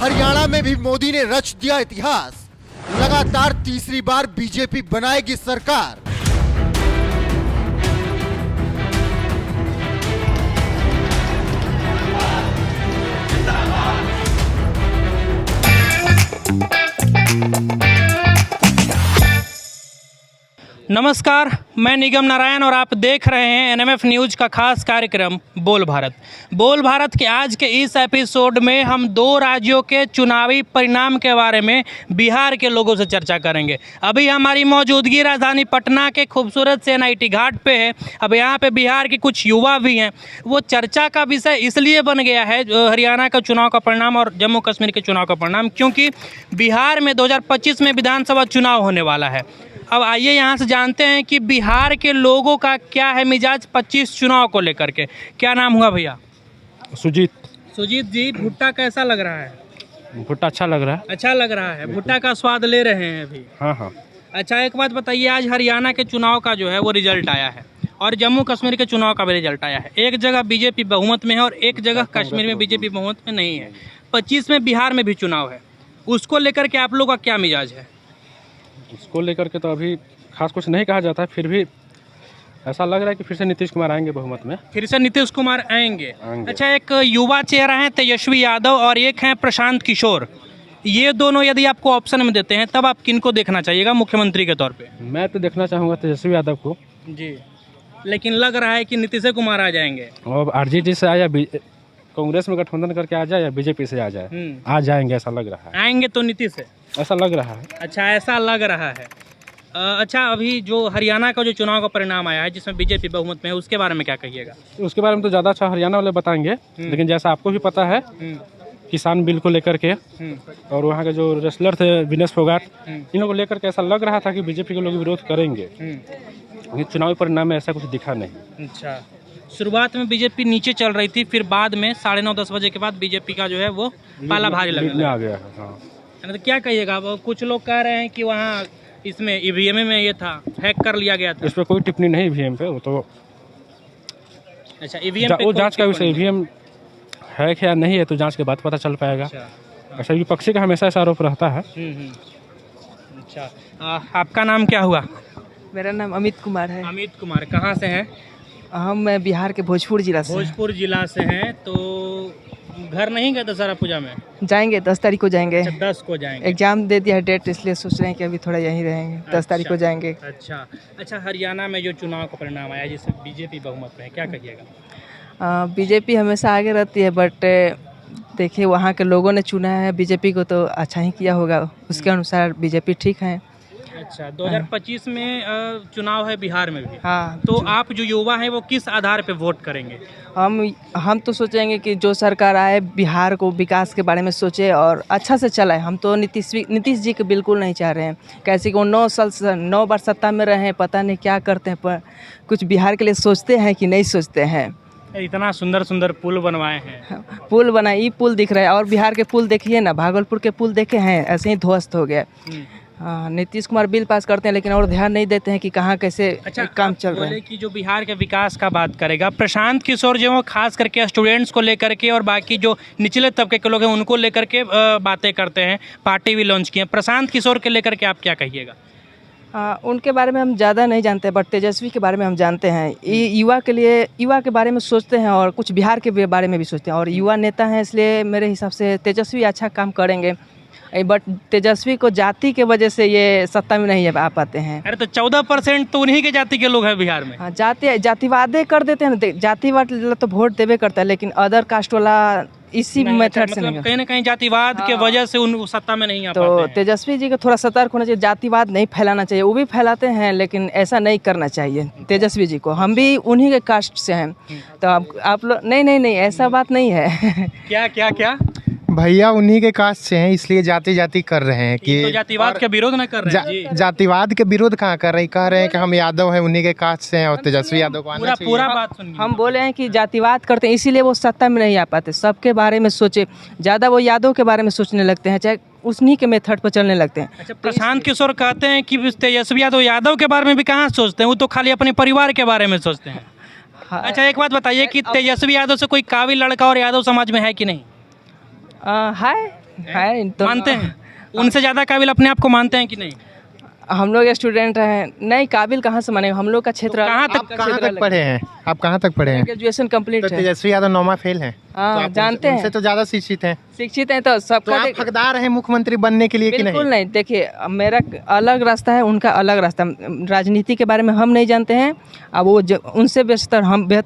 हरियाणा में भी मोदी ने रच दिया इतिहास। लगातार तीसरी बार बीजेपी बनाएगी सरकार। नमस्कार, मैं निगम नारायण और आप देख रहे हैं एनएमएफ न्यूज़ का खास कार्यक्रम बोल भारत। बोल भारत के आज के इस एपिसोड में हम दो राज्यों के चुनावी परिणाम के बारे में बिहार के लोगों से चर्चा करेंगे। अभी हमारी मौजूदगी राजधानी पटना के खूबसूरत से एनआईटी घाट पे है। अब यहाँ पे बिहार के कुछ युवा भी हैं। वो चर्चा का विषय इसलिए बन गया है हरियाणा का चुनाव का परिणाम और जम्मू कश्मीर के चुनाव का परिणाम, क्योंकि बिहार में 2025 में विधानसभा चुनाव होने वाला है। अब आइए यहाँ से जानते हैं कि बिहार के लोगों का क्या है मिजाज 25 चुनाव को लेकर के। क्या नाम हुआ भैया? सुजीत जी, भुट्टा कैसा लग रहा है? भुट्टा अच्छा लग रहा है। अच्छा लग रहा है। भुट्टा का स्वाद ले रहे हैं अभी? हाँ। अच्छा, एक बात बताइए, आज हरियाणा के चुनाव का जो है वो रिजल्ट आया है और जम्मू कश्मीर के चुनाव का भी रिजल्ट आया है। एक जगह बीजेपी बहुमत में है और एक जगह कश्मीर में बीजेपी बहुमत में नहीं है। 25 में बिहार में भी चुनाव है, उसको लेकर के आप लोग का क्या मिजाज है? उसको लेकर के तो अभी खास कुछ नहीं कहा जाता है, फिर भी ऐसा लग रहा है कि फिर से नीतीश कुमार आएंगे बहुमत में। फिर से नीतीश कुमार आएंगे। अच्छा, एक युवा चेहरा है तेजस्वी यादव और एक है प्रशांत किशोर। ये दोनों यदि आपको ऑप्शन में देते हैं तब आप किनको देखना चाहिएगा मुख्यमंत्री के तौर पे? मैं तो देखना चाहूँगा तेजस्वी यादव को जी, लेकिन लग रहा है कि नीतीश कुमार आ जाएंगे। और आरजेडी से आया, कांग्रेस में गठबंधन करके आ जाए या बीजेपी से आ जाए, आ जाएंगे ऐसा लग रहा है। आएंगे तो नीतीश से ऐसा लग रहा है। अच्छा, ऐसा लग रहा है। अच्छा, अभी जो हरियाणा का जो चुनाव का परिणाम आया है जिसमें बीजेपी बहुमत में है, उसके बारे में क्या कहिएगा? उसके बारे में तो ज़्यादा अच्छा हरियाणा वाले बताएंगे, लेकिन जैसा आपको भी पता है किसान बिल को लेकर के और वहाँ के जो रेसलर थे विनेश फोगाट, इन लोगों को लेकर के ऐसा लग रहा था कि बीजेपी के लोग विरोध करेंगे, लेकिन चुनावी परिणाम में ऐसा कुछ दिखा नहीं। अच्छा, शुरुआत में बीजेपी नीचे चल रही थी, फिर बाद में 9:30-10 बजे के बाद बीजेपी का जो है वो पाला भारी लगने आ गया है। हाँ, तो क्या कहिएगा? अब कुछ लोग कह रहे हैं कि वहाँ इसमें ईवीएम में ये था, हैक कर लिया गया था। इस पर कोई टिप्पणी नहीं ईवीएम पे, वो तो अच्छा ईवीएम पे वो जांच का विषय, ईवीएम है क्या नहीं है तो जांच के बाद पता चल पाएगा। अच्छा, विपक्षी का हमेशा ऐसा आरोप रहता है। अच्छा, आपका नाम क्या हुआ? मेरा नाम अमित कुमार है। अमित कुमार, कहाँ से हैं? मैं बिहार के भोजपुर जिला से। भोजपुर जिला से हैं। तो घर नहीं गए दशहरा पूजा में? जाएंगे, 10 तारीख को जाएंगे। अच्छा, 10 को जाएंगे। एग्जाम दे दिया है डेट, इसलिए सोच रहे हैं कि अभी थोड़ा यहीं रहेंगे। 10 तारीख को जाएंगे। अच्छा, हरियाणा में जो चुनाव का परिणाम आया जिसमें बीजेपी बहुमत में है, क्या कहिएगा? बीजेपी हमेशा आगे रहती है, बट देखिए वहाँ के लोगों ने चुना है बीजेपी को तो अच्छा ही किया होगा, उसके अनुसार बीजेपी ठीक है। अच्छा, 2025 में चुनाव है बिहार में भी। हाँ, तो आप जो युवा हैं वो किस आधार पे वोट करेंगे? हम तो सोचेंगे कि जो सरकार आए बिहार को विकास के बारे में सोचे और अच्छा से चलाए। हम तो नीतीश जी को बिल्कुल नहीं चाह रहे हैं, कैसे कि वो 9 बार सत्ता में रहे, पता नहीं क्या करते हैं, पर कुछ बिहार के लिए सोचते हैं कि नहीं सोचते हैं। इतना सुंदर सुंदर पुल बनवाए हैं। पुल बनाए, ये पुल दिख रहा है, और बिहार के पुल देखिए ना, भागलपुर के पुल देखे हैं, ऐसे ही ध्वस्त हो गए। नीतीश कुमार बिल पास करते हैं लेकिन और ध्यान नहीं देते हैं कि कहाँ कैसे काम चल रहा है। कि जो बिहार के विकास का बात करेगा, प्रशांत किशोर जो खास करके स्टूडेंट्स को लेकर के और बाकी जो निचले तबके के लोग हैं उनको लेकर के बातें करते हैं, पार्टी भी लॉन्च की है। प्रशांत किशोर के लेकर के आप क्या कहिएगा? उनके बारे में हम ज़्यादा नहीं जानते, बट तेजस्वी के बारे में हम जानते हैं। ये युवा के बारे में सोचते हैं और कुछ बिहार के बारे में भी सोचते हैं, और युवा नेता हैं, इसलिए मेरे हिसाब से तेजस्वी अच्छा काम करेंगे। बट तेजस्वी को जाति के वजह से ये सत्ता में नहीं आ पाते हैं। अरे तो 14% तो उन्हीं के जाति के लोग हैं बिहार में। हाँ, जातिवादे कर देते हैं, जातिवाद तो वोट देवे करता है, लेकिन अदर कास्ट वाला इसी मेथड से नहीं। कहीं ना कहीं जातिवाद के वजह से उन सत्ता में नहीं आ पाते तो हैं। तेजस्वी जी को थोड़ा सतर्क होना चाहिए, जातिवाद नहीं फैलाना चाहिए। वो भी फैलाते हैं लेकिन ऐसा नहीं करना चाहिए तेजस्वी जी को। हम भी उन्हीं के कास्ट से हैं, तो आप लोग नहीं ऐसा बात नहीं है। क्या भैया उन्हीं के कास्ट से हैं, इसलिए जाति कर रहे हैं कि तो जातिवाद के विरोध न कर रहे हैं जी। जातिवाद के विरोध कहाँ कर रहे हैं, कह रहे हैं कि हम यादव हैं, उन्हीं के कास्ट से हैं और तेजस्वी यादव को आना चाहिए। पूरा बात सुनिए। हम बोले हैं कि जातिवाद करते हैं इसीलिए वो सत्ता में नहीं आ पाते। सबके बारे में सोचे, ज़्यादा वो यादव के बारे में सोचने लगते हैं, चाहे उन्हीं के मेथड पर चलने लगते हैं। अच्छा, प्रशांत किशोर कहते हैं कि तेजस्वी यादव के बारे में भी कहाँ सोचते हैं, वो तो खाली अपने परिवार के बारे में सोचते हैं। अच्छा, एक बात बताइए कि तेजस्वी यादव से कोई काबिल लड़का और यादव समाज में है कि नहीं? है है तो मानते हैं? उनसे ज़्यादा काबिल अपने आप को मानते हैं कि नहीं? हम लोग स्टूडेंट हैं, नहीं काबिल कहाँ से मानेंगे, हम लोग का क्षेत्र कहाँ तक- आपका कहाँ क्षेत्र तक अलग पढ़े हैं? आप कहाँ तक पढ़े है। हैं? ग्रेजुएशन कंप्लीट तो है। तेजस्वी यादव 9वां फेल हैं। हाँ, तो आप जानते उनसे हैं। तो ज्यादा शिक्षित हैं। शिक्षित हैं तो तो सबका आप हकदार हैं मुख्यमंत्री बनने के लिए कि बिल्कुल नहीं? नहीं। देखिए अब मेरा अलग रास्ता है, उनका अलग रास्ता। राजनीति के बारे में हम नहीं जानते हैं, अब वो उनसे बेहतर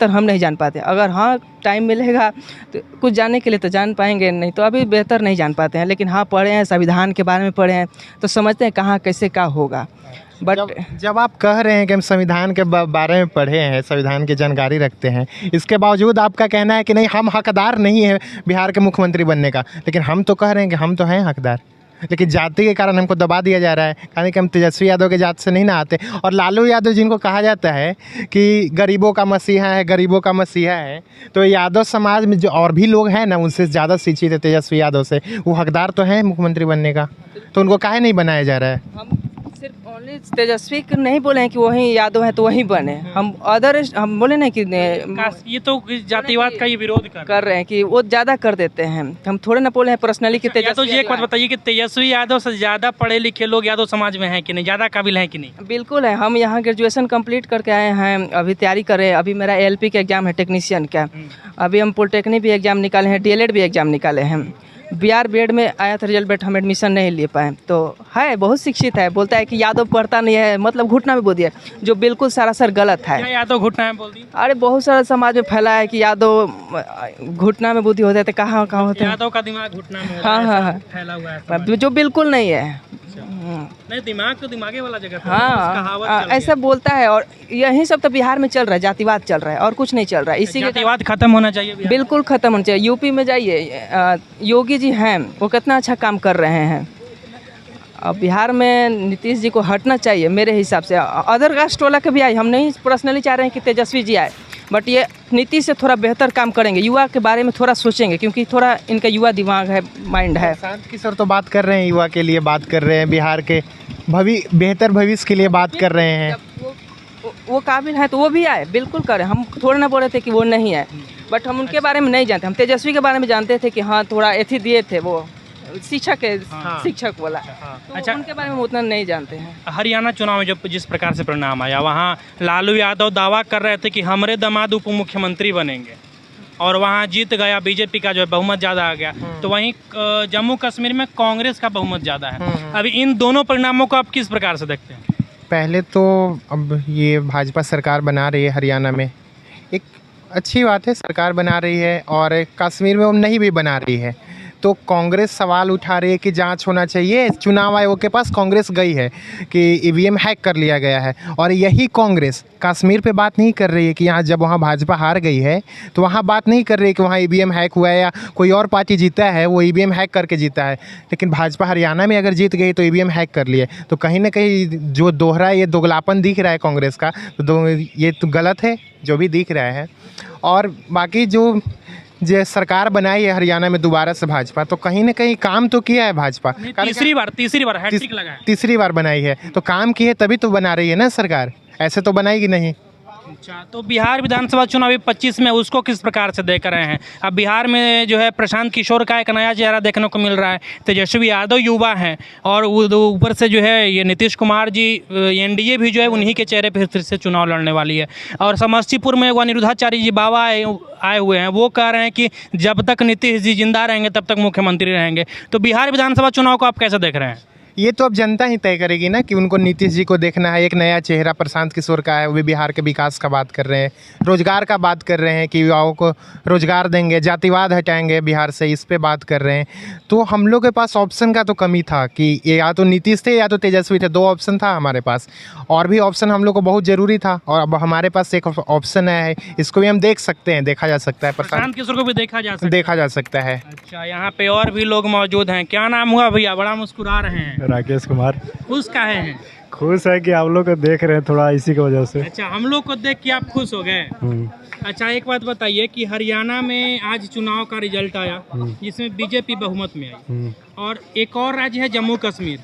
हम नहीं जान पाते। अगर हाँ टाइम मिलेगा तो कुछ जानने के लिए तो जान पाएंगे, नहीं तो अभी बेहतर नहीं जान पाते हैं। लेकिन हाँ पढ़े हैं, संविधान के बारे में पढ़े हैं तो समझते हैं कहाँ कैसे क्या होगा। बट जब आप कह रहे हैं कि हम संविधान के बारे में पढ़े हैं, संविधान की जानकारी रखते हैं, इसके बावजूद आपका कहना है कि नहीं हम हकदार नहीं है बिहार के मुख्यमंत्री बनने का। लेकिन हम तो कह रहे हैं कि हम तो हैं हकदार, लेकिन जाति के कारण हमको दबा दिया जा रहा है। यानी कि हम तेजस्वी यादव के जात से नहीं ना आते। और लालू यादव जिनको कहा जाता है कि गरीबों का मसीहा है, गरीबों का मसीहा है, तो यादव समाज में जो और भी लोग हैं ना उनसे ज़्यादा शिक्षित है तेजस्वी यादव से, वो हकदार तो हैं मुख्यमंत्री बनने का। तो उनको काहे नहीं बनाया जा रहा है? हम सिर्फ ओनली तेजस्वी को नहीं बोले हैं कि वही यादव हैं तो वही बने। हम हम बोले ना कि ये तो जातिवाद का ये विरोध कर रहे हैं कि वो ज़्यादा कर देते हैं। हम थोड़े ना बोले हैं पर्सनली कि यादव तेजस्वी जी, एक बात बताइए कि तेजस्वी यादव से ज़्यादा पढ़े लिखे लोग यादव समाज में हैं कि नहीं, ज़्यादा काबिल हैं कि नहीं? बिल्कुल है। हम यहाँ ग्रेजुएशन कंप्लीट करके आए हैं, अभी तैयारी कर रहे हैं। अभी मेरा LP का एग्ज़ाम है टेक्नीशियन का। अभी हम पॉलिटेक्निक भी एग्ज़ाम निकाले हैं, DLED भी एग्ज़ाम निकाले हैं। BR BED में आया था रिजल्ट, बट हम एडमिशन नहीं ले पाए। तो है बहुत शिक्षित है, बोलता है कि यादव पढ़ता नहीं है, मतलब घुटना में बोल दिया, जो बिल्कुल सरासर गलत है। क्या यादव घुटना है बोल दी? अरे बहुत सारा समाज में फैला है कि यादव घुटना में बुद्धि होता है, तो कहाँ कहाँ होते हैं। यादव का दिमाग घुटना में हाँ, होता है, हाँ, ऐसा फैला हुआ है समाज। जो बिल्कुल नहीं है। नहीं, दिमाग तो दिमागे वाला जगह था, हाँ, कहावत चल गया। ऐसा बोलता है। और यही सब तो बिहार में चल रहा है, जातिवाद चल रहा है और कुछ नहीं चल रहा है। इसी के जातिवाद खत्म होना चाहिए बिहार में। बिल्कुल खत्म होना चाहिए। यूपी में जाइए, योगी जी हैं, वो कितना अच्छा काम कर रहे हैं। अब बिहार में नीतीश जी को हटना चाहिए मेरे हिसाब से। अदर कास्ट वाला के भी आए, हम नहीं पर्सनली चाह रहे हैं कि तेजस्वी जी आए, बट ये नीतीश से थोड़ा बेहतर काम करेंगे, युवा के बारे में थोड़ा सोचेंगे, क्योंकि थोड़ा इनका युवा दिमाग है, माइंड है। शांत किशोर तो बात कर रहे हैं, युवा के लिए बात कर रहे हैं, बिहार के बेहतर भविष्य के लिए बात कर रहे हैं। वो काबिल है तो वो भी आए, बिल्कुल करें। हम थोड़ा ना बोल रहे थे कि वो नहीं है, बट हम उनके बारे में नहीं जानते। हम तेजस्वी के बारे में जानते थे कि हाँ थोड़ा एथी दिए थे, वो शिक्षक है, शिक्षक वाला। तो अच्छा। उनके बारे में उतना नहीं जानते हैं। हरियाणा चुनाव में जब जिस प्रकार से परिणाम आया, वहाँ लालू यादव दावा कर रहे थे कि हमारे दामाद उप मुख्यमंत्री बनेंगे, और वहाँ जीत गया, बीजेपी का जो है बहुमत ज़्यादा आ गया। तो वहीं जम्मू कश्मीर में कांग्रेस का बहुमत ज़्यादा है। अभी इन दोनों परिणामों को आप किस प्रकार से देखते हैं? पहले तो अब ये भाजपा सरकार बना रही है हरियाणा में, एक अच्छी बात है, सरकार बना रही है। और कश्मीर में वो नहीं भी बना रही है, तो कांग्रेस सवाल उठा रही है कि जांच होना चाहिए। चुनाव आयोग के पास कांग्रेस गई है कि EVM हैक कर लिया गया है, और यही कांग्रेस कश्मीर पे बात नहीं कर रही है कि यहाँ जब वहाँ भाजपा हार गई है तो वहाँ बात नहीं कर रही है कि वहाँ EVM हैक हुआ है या कोई और पार्टी जीता है वो EVM हैक करके जीता है। लेकिन भाजपा हरियाणा में अगर जीत गई तो EVM हैक कर लिए, तो कहीं ना कहीं जो दोहरा ये दोगलापन दिख रहा है कांग्रेस का, तो ये तो गलत है जो भी दिख रहा है। और बाकी जो सरकार बनाई है हरियाणा में दोबारा से भाजपा, तो कहीं ना कहीं काम तो किया है भाजपा। तीसरी बार हैट्रिक लगा है। तीसरी बार बनाई है, तो काम की है तभी तो बना रही है ना सरकार, ऐसे तो बनाएगी नहीं। अच्छा, तो बिहार विधानसभा चुनाव 25 में उसको किस प्रकार से देख रहे हैं? अब बिहार में जो है प्रशांत किशोर का एक नया चेहरा देखने को मिल रहा है, तेजस्वी यादव युवा हैं, और ऊपर से जो है ये नीतीश कुमार जी, NDA भी जो है उन्हीं के चेहरे पर फिर से चुनाव लड़ने वाली है। और समस्तीपुर में वो अनिरुद्धाचार्य जी बाबा आए हुए हैं, वो कह रहे हैं कि जब तक नीतीश जी जिंदा रहेंगे तब तक मुख्यमंत्री रहेंगे। तो बिहार विधानसभा चुनाव को आप कैसे देख रहे हैं? ये तो अब जनता ही तय करेगी ना कि उनको नीतीश जी को देखना है। एक नया चेहरा प्रशांत किशोर का है, वो भी बिहार के विकास का बात कर रहे हैं, रोजगार का बात कर रहे हैं कि युवाओं को रोजगार देंगे, जातिवाद हटाएंगे बिहार से, इस पे बात कर रहे हैं। तो हम लोग के पास ऑप्शन का तो कमी था कि ये या तो नीतीश थे या तो तेजस्वी थे, दो ऑप्शन था हमारे पास। और भी ऑप्शन हम लोग को बहुत ज़रूरी था, और अब हमारे पास एक ऑप्शन है, इसको भी हम देख सकते हैं, देखा जा सकता है। प्रशांत किशोर को भी देखा जा सकता है। अच्छा, यहाँ पे और भी लोग मौजूद हैं। क्या नाम हुआ भैया? बड़ा मुस्कुरा रहे हैं। राकेश कुमार। खुश काहे हैं? खुश है कि आप लोग को देख रहे हैं थोड़ा, इसी की वजह से। अच्छा, हम लोग को देख के आप खुश हो गए? अच्छा, एक बात बताइए कि हरियाणा में आज चुनाव का रिजल्ट आया जिसमें बीजेपी बहुमत में आई, और एक और राज्य है जम्मू कश्मीर,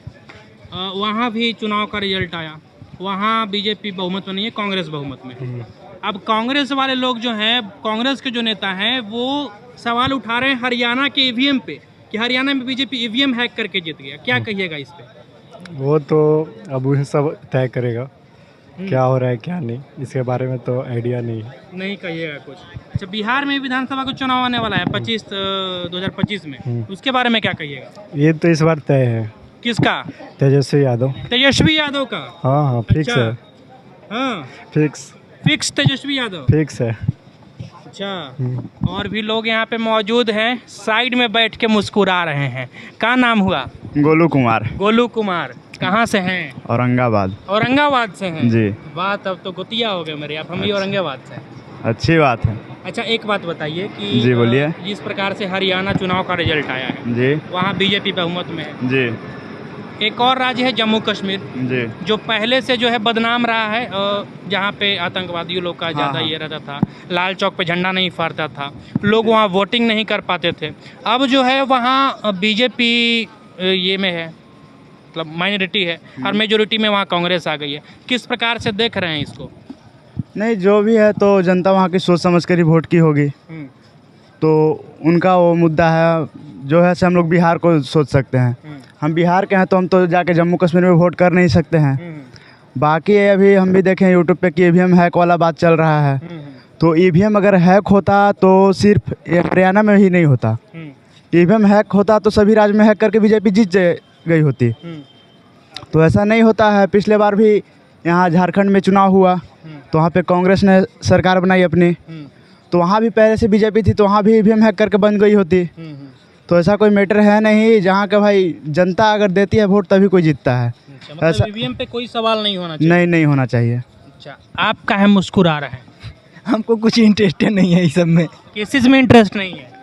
वहाँ भी चुनाव का रिजल्ट आया, वहाँ बीजेपी बहुमत में नहीं है, कांग्रेस बहुमत में। अब कांग्रेस वाले लोग जो हैं, कांग्रेस के जो नेता हैं, वो सवाल उठा रहे हैं हरियाणा के EVM पे कि हरियाणा में बीजेपी ईवीएम हैक करके जीत गया, क्या कहिएगा इस पे? वो तो अब वही सब तय करेगा क्या हो रहा है क्या नहीं, इसके बारे में तो आइडिया नहीं है। नहीं कहिएगा कुछ। अच्छा, बिहार में विधानसभा का चुनाव आने वाला है 2025 में, उसके बारे में क्या कहिएगा? ये तो इस बार तय है। किसका? तेजस्वी यादव। तेजस्वी यादव का? हाँ हाँ फिक्स अच्छा। है। हाँ, फिक्स तेजस्वी यादव फिक्स है। अच्छा, और भी लोग यहाँ पे मौजूद हैं, साइड में बैठ के मुस्कुरा रहे हैं। क्या नाम हुआ? गोलू कुमार, गोलू कुमार। कहाँ से हैं? औरंगाबाद। औरंगाबाद से हैं जी। बात अब तो गोतिया हो गए मेरे, आप हम भी औरंगाबाद से हैं। अच्छी बात है। अच्छा, एक बात बताइए कि जी, बोलिए। जिस प्रकार से हरियाणा चुनाव का रिजल्ट आया है, जी वहाँ बीजेपी बहुमत में है। जी एक और राज्य है जम्मू कश्मीर, जी जो पहले से जो है बदनाम रहा है, जहाँ पे आतंकवादियों लोग का ज़्यादा हाँ। ये रहता था, लाल चौक पे झंडा नहीं फहरता था, लोग वहाँ वोटिंग नहीं कर पाते थे। अब जो है वहाँ बीजेपी ये में है, मतलब माइनॉरिटी है, और मेजोरिटी में वहाँ कांग्रेस आ गई है। किस प्रकार से देख रहे हैं इसको? नहीं, जो भी है तो जनता वहाँ की सोच समझ कर ही वोट की होगी, तो उनका वो मुद्दा है जो है से हम लोग बिहार को सोच सकते हैं। हम बिहार के हैं तो हम तो जाके जम्मू कश्मीर में वोट कर नहीं सकते हैं। बाकी अभी हम भी देखें यूट्यूब पे कि ईवीएम हैक वाला बात चल रहा है, तो ईवीएम अगर हैक होता तो सिर्फ हरियाणा में ही नहीं होता, ईवीएम हैक होता तो सभी राज्य में हैक करके बीजेपी जीत गई होती। तो ऐसा नहीं होता है। पिछले बार भी यहाँ झारखंड में चुनाव हुआ तो वहाँ पे कांग्रेस ने सरकार बनाई अपनी, तो वहाँ भी पहले से बीजेपी थी, तो वहाँ भी ईवीएम हैक करके बन गई होती। तो ऐसा कोई मैटर है नहीं, जहाँ का भाई जनता अगर देती है वोट तभी कोई जीतता है। मतलब ऐसा ईवीएम पे कोई सवाल नहीं होना चाहिए। नहीं होना चाहिए। अच्छा, आप काहे मुस्कुरा रहे हैं? हमको कुछ इंटरेस्ट नहीं है इस सब में। किस चीज़ में इंटरेस्ट नहीं है?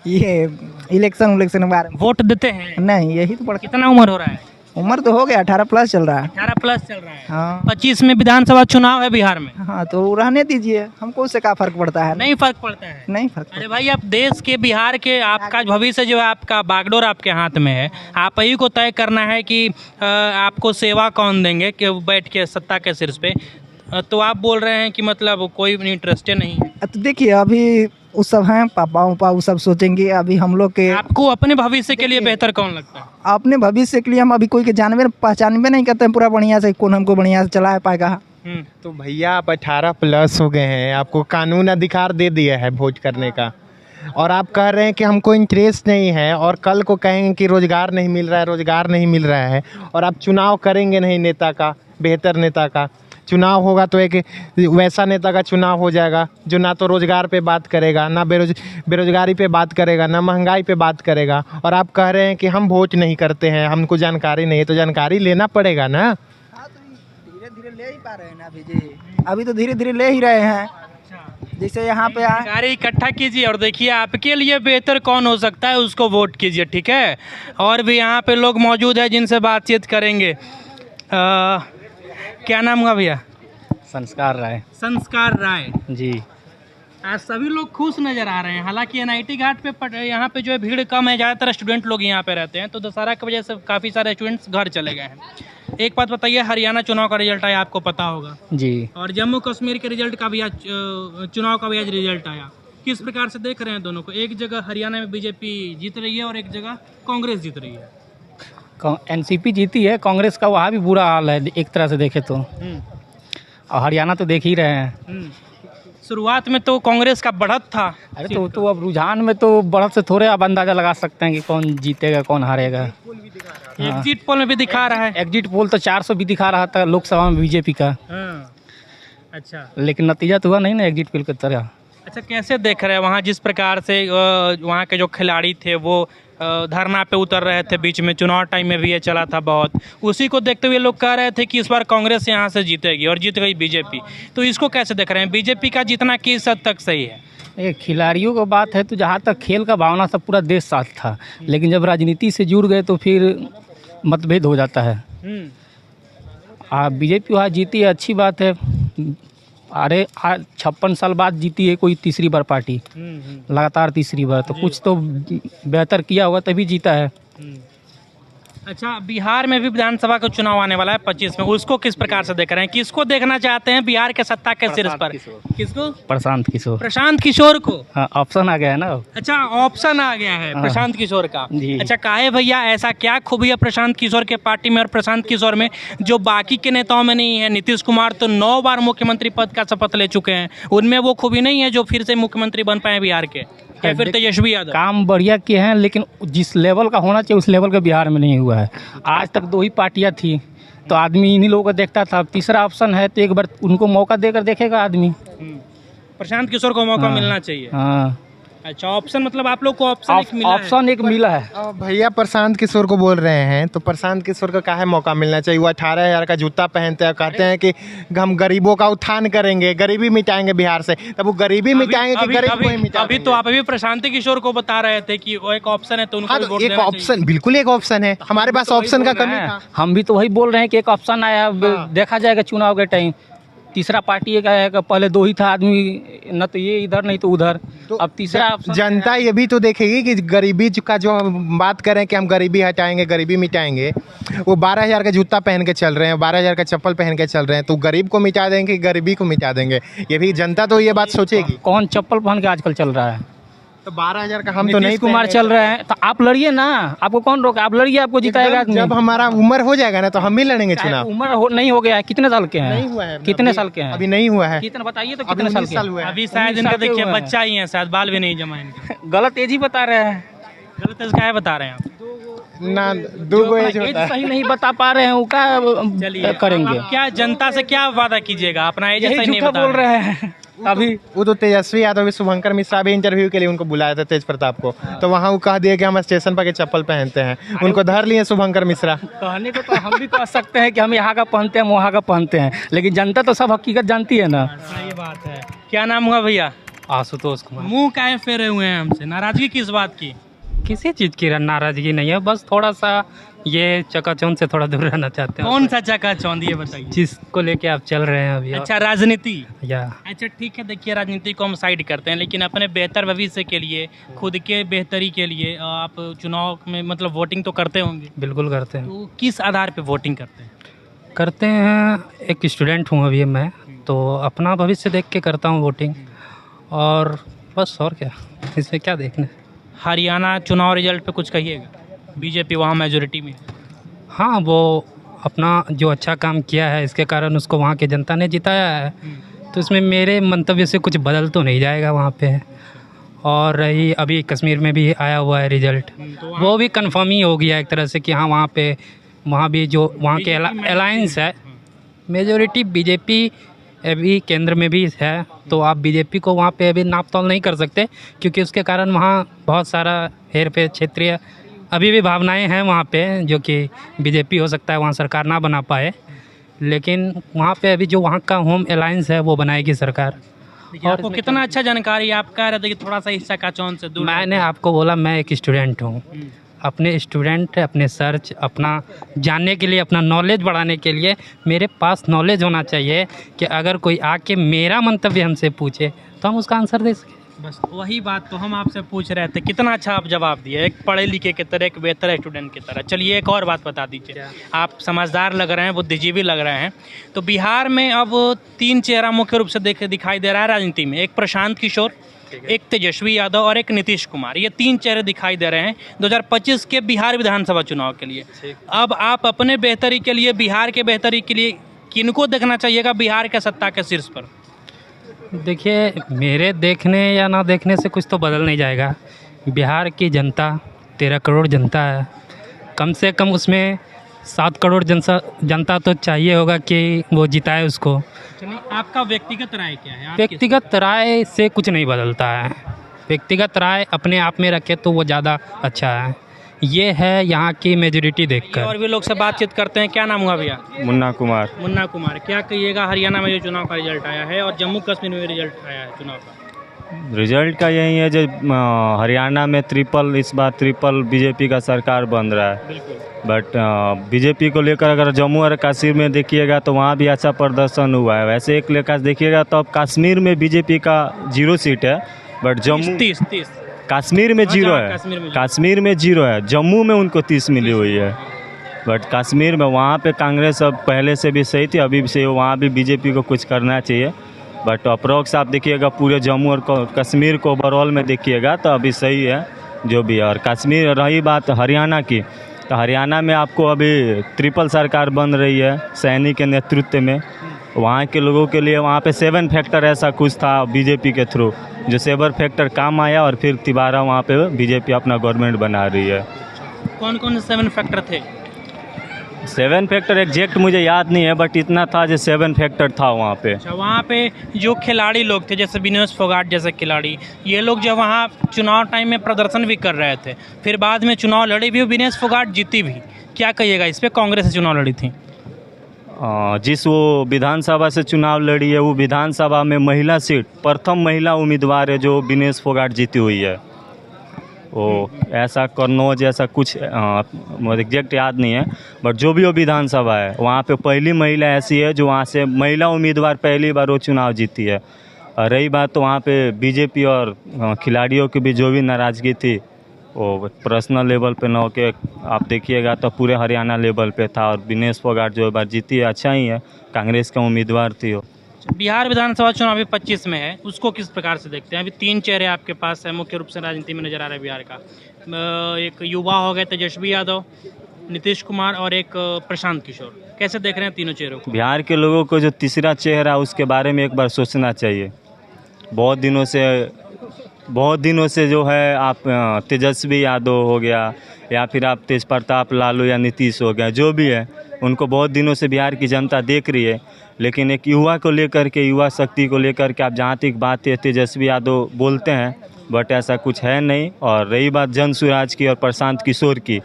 ये इलेक्शन के बारे में वोट देते हैं? नहीं, यही तो बड़ा कितना उम्र हो रहा है? उम्र तो हो गया, 18+ चल रहा है। 18+ चल रहा है। हाँ 25 में विधानसभा चुनाव है बिहार में। हाँ, तो रहने दीजिए, हमको उससे क्या फर्क पड़ता है? नहीं फर्क पड़ता है। नहीं फर्क अरे भाई, आप देश के, बिहार के, आपका भविष्य जो है, आपका बागडोर आपके हाथ में है। आप ही को तय करना है कि आपको सेवा कौन देंगे, कि बैठ के सत्ता के शीर्ष पे। तो आप बोल रहे हैं कि मतलब कोई इंटरेस्ट नहीं है। तो देखिए, अभी उस सब हैं, पापा उपा वो सब सोचेंगे। अभी हम लोग के आपको अपने भविष्य के लिए बेहतर कौन लगता है? अपने भविष्य के लिए हम अभी कोई के जानवे पहचानवे नहीं करते हैं पूरा बढ़िया से, कौन हमको बढ़िया से चला पाएगा। तो भैया आप 18+ हो गए हैं, आपको कानून अधिकार दे दिया है वोट करने का, और आप कह रहे हैं कि हमको इंटरेस्ट नहीं है, और कल को कहेंगे कि रोज़गार नहीं मिल रहा है, रोज़गार नहीं मिल रहा है, और आप चुनाव करेंगे नहीं नेता का, बेहतर नेता का। चुनाव होगा तो एक वैसा नेता का चुनाव हो जाएगा जो ना तो रोज़गार पे बात करेगा, ना बेरोजगारी पे बात करेगा, ना महंगाई पे बात करेगा। और आप कह रहे हैं कि हम वोट नहीं करते हैं, हमको जानकारी नहीं है, तो जानकारी लेना पड़ेगा ना। धीरे धीरे ले ही पा रहे हैं ना अभी जी, अभी तो धीरे धीरे ले ही रहे हैं। जैसे यहाँ पे जानकारी इकट्ठा कीजिए और देखिए आपके लिए बेहतर कौन हो सकता है, उसको वोट कीजिए, ठीक है? और भी यहाँ पे लोग मौजूद हैं जिनसे बातचीत करेंगे। क्या नाम हुआ भैया? संस्कार राय। संस्कार राय जी। आज सभी लोग खुश नज़र आ रहे हैं। हालांकि एनआईटी घाट पे यहाँ पे जो है भीड़ कम है, ज़्यादातर स्टूडेंट लोग यहाँ पे रहते हैं, तो दशहरा की वजह से काफ़ी सारे स्टूडेंट्स घर चले गए हैं। एक बात बताइए, हरियाणा चुनाव का रिजल्ट आया, आपको पता होगा जी। और जम्मू कश्मीर के रिजल्ट का भी आज चुनाव का भी आज रिजल्ट आया। किस प्रकार से देख रहे हैं दोनों को? एक जगह हरियाणा में बीजेपी जीत रही है और एक जगह कांग्रेस जीत रही है। एनसीपी जीती है, कांग्रेस का वहाँ भी बुरा हाल है एक तरह से देखे तो, और हरियाणा तो देख ही रहे हैं। शुरुआत में तो कांग्रेस का बढ़त था। अरे तो अब रुझान में तो बढ़त से थोड़े आप अंदाज़ा लगा सकते हैं कि कौन जीतेगा कौन हारेगा। एग्जिट पोल में भी दिखा रहा है। एग्जिट पोल तो 400 भी दिखा रहा था लोकसभा में बीजेपी का। अच्छा, लेकिन नतीजा तो हुआ नहीं ना एग्जिट पोल की तरह। अच्छा, कैसे देख रहे हैं वहाँ जिस प्रकार से वहाँ के जो खिलाड़ी थे वो धरना पे उतर रहे थे, बीच में चुनाव टाइम में भी ये चला था बहुत, उसी को देखते हुए लोग कह रहे थे कि इस बार कांग्रेस यहाँ से जीतेगी, और जीत गई बीजेपी। तो इसको कैसे देख रहे हैं? बीजेपी का जीतना किस हद तक सही है? ये खिलाड़ियों का बात है तो जहाँ तक खेल का भावना सब पूरा देश साथ था, लेकिन जब राजनीति से जुड़ गए तो फिर मतभेद हो जाता है। बीजेपी वहाँ जीती है, अच्छी बात है। अरे 56 साल बाद जीती है कोई तीसरी बार पार्टी, लगातार तीसरी बार, तो कुछ तो बेहतर किया होगा तभी जीता है। अच्छा, बिहार में भी विधानसभा का चुनाव आने वाला है 25 में, उसको किस प्रकार से देख रहे हैं? किसको देखना चाहते हैं बिहार के सत्ता के शीर्ष पर? किसको? प्रशांत किशोर। प्रशांत किशोर को। हाँ, ऑप्शन आ गया है ना। अच्छा, ऑप्शन आ गया है प्रशांत किशोर का। जी। अच्छा, काहे भैया, ऐसा क्या खूबी है प्रशांत किशोर के पार्टी में और प्रशांत किशोर में जो बाकी के नेताओं में नहीं है? नीतीश कुमार तो 9 बार मुख्यमंत्री पद का शपथ ले चुके हैं, उनमें वो खूबी नहीं है जो फिर से मुख्यमंत्री बन पाए बिहार के, या फिर तेजस्वी यादव? काम बढ़िया किए हैं, लेकिन जिस लेवल का होना चाहिए उस लेवल का बिहार में नहीं हुआ है। आज तक 2 ही पार्टियां थी तो आदमी इन्हीं लोगों को देखता था। अब तीसरा ऑप्शन है तो एक बार उनको मौका देकर देखेगा आदमी। प्रशांत किशोर को मौका मिलना चाहिए। हाँ, अच्छा, ऑप्शन मतलब आप लोग को ऑप्शन एक मिला है? ऑप्शन एक मिला है। भैया प्रशांत किशोर को बोल रहे हैं तो प्रशांत किशोर को काहे मौका मिलना चाहिए? वो 18,000 का जूता पहनते हैं, कहते हैं कि हम गरीबों का उत्थान करेंगे, गरीबी मिटाएंगे बिहार से। तब वो गरीबी मिटाएंगे कि गरीब को ही मिटा अभी तो आप अभी प्रशांत किशोर को बता रहे थे कि वो एक ऑप्शन है तो उनको हाँ, भी तो वोट एक देना ऑप्शन, बिल्कुल एक ऑप्शन है। हमारे पास ऑप्शन का कमी था। हम भी तो वही बोल रहे हैं कि एक ऑप्शन आया, अब देखा जाएगा चुनाव के टाइम। तीसरा पार्टी एक आएगा, पहले 2 ही था आदमी, न तो ये इधर नहीं तो उधर। तो अब तीसरा ऑप्शन जनता ये भी तो देखेगी कि गरीबी का जो हम बात करें कि हम गरीबी हटाएंगे, गरीबी मिटाएंगे, वो 12,000 का जूता पहन के चल रहे हैं, 12,000 का चप्पल पहन के चल रहे हैं, तो गरीब को मिटा देंगे, गरीबी को मिटा देंगे? ये भी जनता तो ये बात सोचेगी। कौन चप्पल पहन के आजकल चल रहा है? तो 12,000 का हम तो नहीं नीतीश कुमार चल रहे हैं, तो आप लड़िए ना, आपको कौन रोका? आप लड़िए, आपको जिताएगा आदमी। जब हमारा उम्र हो जाएगा ना तो हम भी लड़ेंगे चुनाव। उम्र नहीं हो गया है, कितने साल के हैं? नहीं हुआ है। कितने साल के हैं? अभी नहीं हुआ है। कितना बताइए तो, अभी कितने साल 19 के साल हैं? हुआ है। अभी शायद 19 इनका साल के देखिए हुए हैं। बच्चा ही है, शायद बाल भी नहीं जमा इनके। गलत एज ही बता रहे हैं गलत एज क्या है बता रहे हैं आप? ना 2 एज होता है। सही नहीं बता पा रहे हैं, वो क्या करेंगे? आप क्या जनता से क्या वादा कीजिएगा? अपना एज यही सही नहीं झूठा बता बोल रहे हैं अभी। वो तो तेजस्वी यादव, शुभंकर मिश्रा भी इंटरव्यू के लिए उनको बुलाया था, तेज प्रताप को, तो वहाँ वो कह दिए कि हम स्टेशन पर के चप्पल पहनते हैं, उनको धर लिए शुभंकर मिश्रा। कहने को तो हम भी कह सकते हैं कि हम यहाँ का पहनते हैं, वहाँ का पहनते हैं, लेकिन जनता तो सब हकीकत जानती है ना। सही बात है। क्या नाम हुआ भैया? आशुतोष कुमार। मुंह काहे फेरे हुए हैं हमसे? नाराजगी किस बात की? किसी चीज़ की नाराजगी नहीं है, बस थोड़ा सा ये चकाचौंध से थोड़ा दूर रहना चाहते हैं। कौन सा चकाचौंध ये बताइए? जिसको लेके आप चल रहे हैं अभी। अच्छा, राजनीति। या अच्छा, ठीक है, देखिए राजनीति को हम साइड करते हैं, लेकिन अपने बेहतर भविष्य के लिए, खुद के बेहतरी के लिए आप चुनाव में मतलब वोटिंग तो करते होंगे? बिल्कुल करते हैं। तो किस आधार पे वोटिंग करते हैं? करते हैं, एक स्टूडेंट हूँ अभी मैं, तो अपना भविष्य देख के करता हूँ वोटिंग, और बस, और क्या, इसमें क्या देखना। हरियाणा चुनाव रिजल्ट पे कुछ कहिएगा? बीजेपी वहाँ मेजोरिटी में। हाँ, वो अपना जो अच्छा काम किया है इसके कारण उसको वहाँ की जनता ने जिताया है, तो इसमें मेरे मंतव्य से कुछ बदल तो नहीं जाएगा वहाँ पे। और रही अभी कश्मीर में भी आया हुआ है रिजल्ट, वो भी कंफर्म ही हो गया एक तरह से कि हाँ, वहाँ भी जो वहाँ के अलायंस है, मेजोरिटी बीजेपी अभी केंद्र में भी है, तो आप बीजेपी को वहाँ पे अभी नाप तोल नहीं कर सकते, क्योंकि उसके कारण वहाँ बहुत सारा हेर फेर क्षेत्रीय अभी भी भावनाएं हैं वहाँ पे, जो कि बीजेपी हो सकता है वहाँ सरकार ना बना पाए, लेकिन वहाँ पे अभी जो वहाँ का होम अलायंस है वो बनाएगी सरकार। और आपको कितना अच्छा जानकारी है, आप कह रहे थे कि थोड़ा सा इस चकाचौंध से दूर। मैंने आपको बोला मैं एक स्टूडेंट हूँ, अपने स्टूडेंट अपने सर्च अपना जानने के लिए, अपना नॉलेज बढ़ाने के लिए मेरे पास नॉलेज होना चाहिए कि अगर कोई आके मेरा मंतव्य हमसे पूछे तो हम उसका आंसर दे सकें। बस वही बात तो हम आपसे पूछ रहे थे, कितना अच्छा आप जवाब दिए, एक पढ़े लिखे की तरह, एक बेहतर स्टूडेंट की तरह। चलिए एक और बात बता दीजिए, आप समझदार लग रहे हैं, बुद्धिजीवी लग रहे हैं, तो बिहार में अब 3 चेहरा मुख्य रूप से दिखाई दे रहा है राजनीति में। एक प्रशांत किशोर, एक तेजस्वी यादव और एक नीतीश कुमार, ये 3 चेहरे दिखाई दे रहे हैं 2025 के बिहार विधानसभा चुनाव के लिए। अब आप अपने बेहतरी के लिए, बिहार के बेहतरी के लिए किनको देखना चाहिएगा बिहार के सत्ता के शीर्ष पर? देखिए, मेरे देखने या ना देखने से कुछ तो बदल नहीं जाएगा। बिहार की जनता 13 करोड़ जनता है, कम से कम उसमें 7 करोड़ जनता तो चाहिए होगा कि वो जिताए उसको। चलिए, आपका व्यक्तिगत राय क्या है? व्यक्तिगत राय से कुछ नहीं बदलता है, व्यक्तिगत राय अपने आप में रखे तो वो ज़्यादा अच्छा है। ये है यहाँ की मेजोरिटी देखकर। और भी लोग से बातचीत करते हैं। क्या नाम हुआ भैया? मुन्ना कुमार। मुन्ना कुमार, क्या कहिएगा हरियाणा में जो चुनाव का रिजल्ट आया है और जम्मू कश्मीर में रिजल्ट आया है चुनाव का? रिजल्ट का यही है जो हरियाणा में इस बार ट्रिपल बीजेपी का सरकार बन रहा है, बट बीजेपी को लेकर अगर जम्मू और कश्मीर में देखिएगा तो वहाँ भी अच्छा प्रदर्शन हुआ है। वैसे एक लेकर देखिएगा तो अब कश्मीर में बीजेपी का 0 सीट है, बट जम्मू 30 कश्मीर में 0 है, कश्मीर में कश्मीर में 0 है, जम्मू में उनको 30 मिली हुई है। बट कश्मीर में वहाँ पे कांग्रेस अब पहले से भी सही थी, अभी से वहाँ भी बीजेपी को कुछ करना चाहिए। बट अप्रोक्स आप देखिएगा पूरे जम्मू और कश्मीर को ओवरऑल में देखिएगा तो अभी सही है जो भी है। और कश्मीर, रही बात हरियाणा की, तो हरियाणा में आपको अभी ट्रिपल सरकार बन रही है सैनी के नेतृत्व में। वहाँ के लोगों के लिए वहाँ पे 7 फैक्टर ऐसा कुछ था बीजेपी के थ्रू, जो 7 फैक्टर काम आया और फिर तिबारा वहाँ पे बीजेपी अपना गवर्नमेंट बना रही है। कौन कौन से 7 फैक्टर थे? 7 फैक्टर एग्जैक्ट मुझे याद नहीं है, बट इतना था जो 7 फैक्टर था वहाँ पे। अच्छा, वहाँ पे जो खिलाड़ी लोग थे जैसे विनेश फोगाट जैसे खिलाड़ी, ये लोग जब वहाँ चुनाव टाइम में प्रदर्शन भी कर रहे थे, फिर बाद में चुनाव लड़ी भी, विनेश फोगाट जीती भी, क्या कहिएगा इस पे? कांग्रेस से चुनाव लड़ी थी। जिस वो विधानसभा से चुनाव लड़ी है, वो विधानसभा में महिला सीट, प्रथम महिला उम्मीदवार है जो विनेश फोगाट जीती हुई है। वो ऐसा कन्नौज ऐसा कुछ एग्जैक्ट याद नहीं है, बट जो भी वो विधानसभा है वहाँ पे पहली महिला ऐसी है जो वहाँ से महिला उम्मीदवार पहली बार वो चुनाव जीती है। और रही बात तो वहाँ पे बीजेपी और खिलाड़ियों की भी जो भी नाराज़गी थी वो पर्सनल लेवल पे न होके आप देखिएगा तो पूरे हरियाणा लेवल पे था। और विनेश फोगाट जो बार जीती है अच्छा ही है, कांग्रेस का उम्मीदवार थी वो। बिहार विधानसभा चुनाव अभी 25 में है, उसको किस प्रकार से देखते हैं? अभी 3 चेहरे आपके पास है मुख्य रूप से राजनीति में नजर आ रहे हैं बिहार का। एक युवा हो गए तेजस्वी यादव, नीतीश कुमार और एक प्रशांत किशोर। कैसे देख रहे हैं तीनों चेहरों को? बिहार के लोगों को जो तीसरा चेहरा उसके बारे में एक बार सोचना चाहिए। बहुत दिनों से जो है आप तेजस्वी यादव हो गया या फिर आप तेज प्रताप लालू या नीतीश हो गया, जो भी है उनको बहुत दिनों से बिहार की जनता देख रही है। लेकिन एक युवा को लेकर के, युवा शक्ति को लेकर के आप जहाँ तक बात है तेजस्वी यादव बोलते हैं, बट ऐसा कुछ है नहीं। और रही बात जन सुराज की और प्रशांत किशोर की,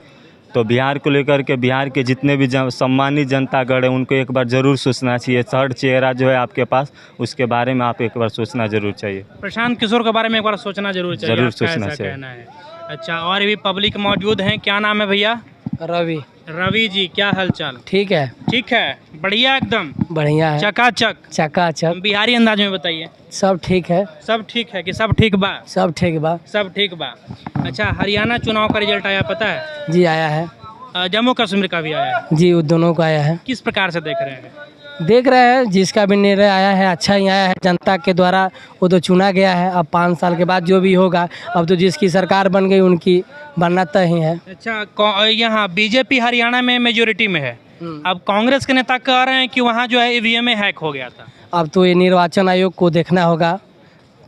तो बिहार को लेकर के बिहार के जितने भी सम्मानित जनतागण है उनको एक बार ज़रूर सोचना चाहिए। थर्ड चेहरा जो है आपके पास, उसके बारे में आप एक बार सोचना ज़रूर चाहिए। प्रशांत किशोर के बारे में एक बार सोचना जरूर चाहिए, ज़रूर आपका सोचना ऐसा चाहिए। कहना है। अच्छा, और भी पब्लिक मौजूद हैं, क्या नाम है भैया? रवि। रवि जी, क्या हालचाल? ठीक है, ठीक है, बढ़िया, एकदम बढ़िया है, चकाचक। चकाचक, बिहारी अंदाज में बताइए। सब ठीक है, सब ठीक है कि सब ठीक बा? सब ठीक बा। सब ठीक बा। अच्छा, हरियाणा चुनाव का रिजल्ट आया पता है? जी आया है। जम्मू कश्मीर का भी आया है? जी, दोनों को आया है। किस प्रकार से देख रहे हैं? देख रहे हैं जिसका भी निर्णय आया है अच्छा ही आया है, जनता के द्वारा वो तो चुना गया है। अब 5 साल के बाद जो भी होगा, अब तो जिसकी सरकार बन गई उनकी बनना तय ही है। अच्छा, यहाँ बीजेपी हरियाणा में मेजोरिटी में है, अब कांग्रेस के नेता कह रहे हैं कि वहाँ जो है ईवीएम में हैक हो गया था। अब तो ये निर्वाचन आयोग को देखना होगा,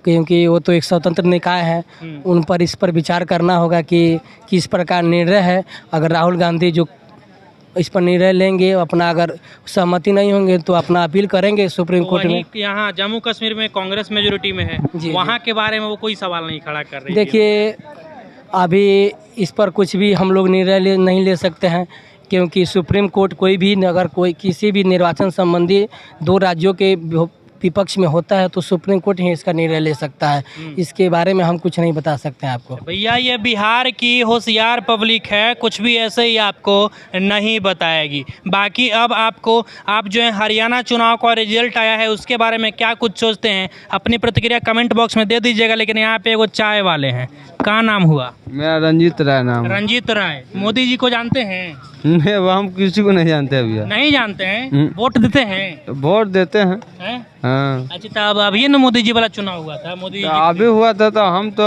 क्योंकि वो तो एक स्वतंत्र निकाय है, उन पर इस पर विचार करना होगा कि किस प्रकार निर्णय है। अगर राहुल गांधी जो इस पर निर्णय लेंगे, अपना अगर सहमति नहीं होंगे तो अपना अपील करेंगे सुप्रीम कोर्ट में। यहाँ जम्मू कश्मीर में कांग्रेस मेजोरिटी में है, वहाँ के बारे में वो कोई सवाल नहीं खड़ा कर रही। देखिए, अभी इस पर कुछ भी हम लोग निर्णय नहीं ले सकते हैं, क्योंकि सुप्रीम कोर्ट कोई भी अगर कोई किसी भी निर्वाचन संबंधी 2 राज्यों के विपक्ष में होता है तो सुप्रीम कोर्ट ही इसका निर्णय ले सकता है। इसके बारे में हम कुछ नहीं बता सकते हैं आपको। भैया, ये बिहार की होशियार पब्लिक है, कुछ भी ऐसे ही आपको नहीं बताएगी। बाकी अब आप जो है हरियाणा चुनाव का रिजल्ट आया है उसके बारे में क्या कुछ सोचते हैं, अपनी प्रतिक्रिया कमेंट बॉक्स में दे दीजिएगा। लेकिन यहाँ पे वो चाय वाले हैं, क्या नाम हुआ? मेरा रंजीत राय नाम। रंजीत राय, मोदी जी को जानते हैं? नहीं, वो हम किसी को नहीं जानते भैया। नहीं जानते हैं? वोट देते हैं? वोट देते हैं। हाँ। अच्छा, तो अब अभी न मोदी जी वाला चुनाव हुआ था, मोदी जी अभी हुआ था तो हम तो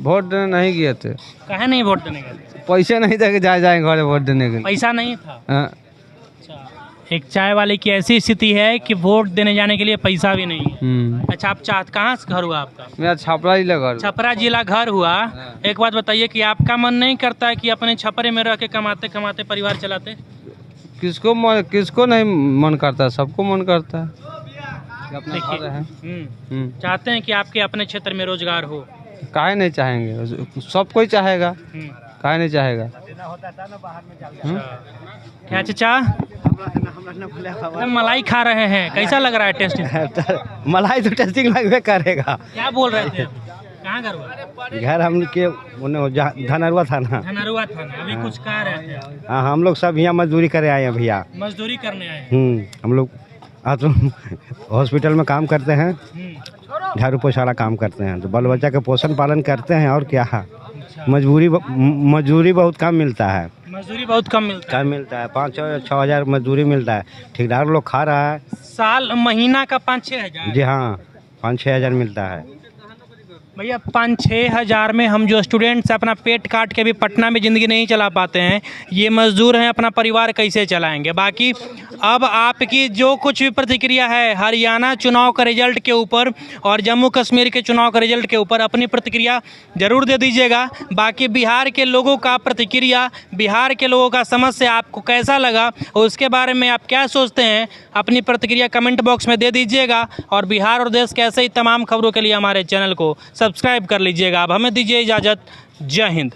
वोट देने नहीं गए थे। कहे नहीं वोट देने गए? पैसे नहीं थे कि जाएंगे घर वोट देने के लिए। पैसा नहीं था? हाँ। अच्छा, एक चाय वाले की ऐसी स्थिति है कि वोट देने जाने के लिए पैसा भी नहीं है। अच्छा, आप कहाँ से घर हुआ आपका? मेरा छपरा जिला घर। छपरा जिला घर हुआ। एक बात बताइए कि आपका मन नहीं करता है कि अपने छपरे में रह के कमाते कमाते परिवार चलाते? किसको नहीं मन करता, सबको मन करता है। अपना घर है। चाहते हैं कि आपके अपने क्षेत्र में रोजगार हो? काहे नहीं चाहेंगे, सब कोई चाहेगा, काहे नहीं चाहेगा। क्या चाचा, मलाई खा रहे हैं, कैसा लग रहा है टेस्ट? मलाई तो टेस्टिंग लगवे करेगा। क्या बोल रहे थे? कहाँ घर हुआ? घर हम के धनरुआ थाना। धनरुआ थाना। अभी कुछ कह रहे थे? हाँ, हम लोग सब यहाँ मजदूरी करे आए हैं भैया। मजदूरी करने आए हैं? हम लोग हॉस्पिटल में काम करते हैं, झाड़ू पोछा काम करते हैं, तो बाल बच्चा का पोषण पालन करते हैं। और क्या, मजदूरी बहुत कम मिलता है। मजदूरी बहुत कम मिलता क्या मिलता है 5-6 हज़ार मजदूरी मिलता है। ठेकेदार लोग खा रहा है। है साल महीना का 5-6 हज़ार। जी हाँ, 5-6 हज़ार मिलता है। भैया 5-6 हज़ार में हम जो स्टूडेंट्स अपना पेट काट के भी पटना में ज़िंदगी नहीं चला पाते हैं, ये मजदूर हैं, अपना परिवार कैसे चलाएंगे। बाकी अब आपकी जो कुछ भी प्रतिक्रिया है हरियाणा चुनाव का रिजल्ट के ऊपर और जम्मू कश्मीर के चुनाव का रिजल्ट के ऊपर अपनी प्रतिक्रिया ज़रूर दे दीजिएगा। बाकी बिहार के लोगों का प्रतिक्रिया, बिहार के लोगों का समस्या आपको कैसा लगा, उसके बारे में आप क्या सोचते हैं, अपनी प्रतिक्रिया कमेंट बॉक्स में दे दीजिएगा। और बिहार और देश के ऐसे ही तमाम खबरों के लिए हमारे चैनल को सब्सक्राइब कर लीजिएगा। अब हमें दीजिए इजाज़त। जय हिंद।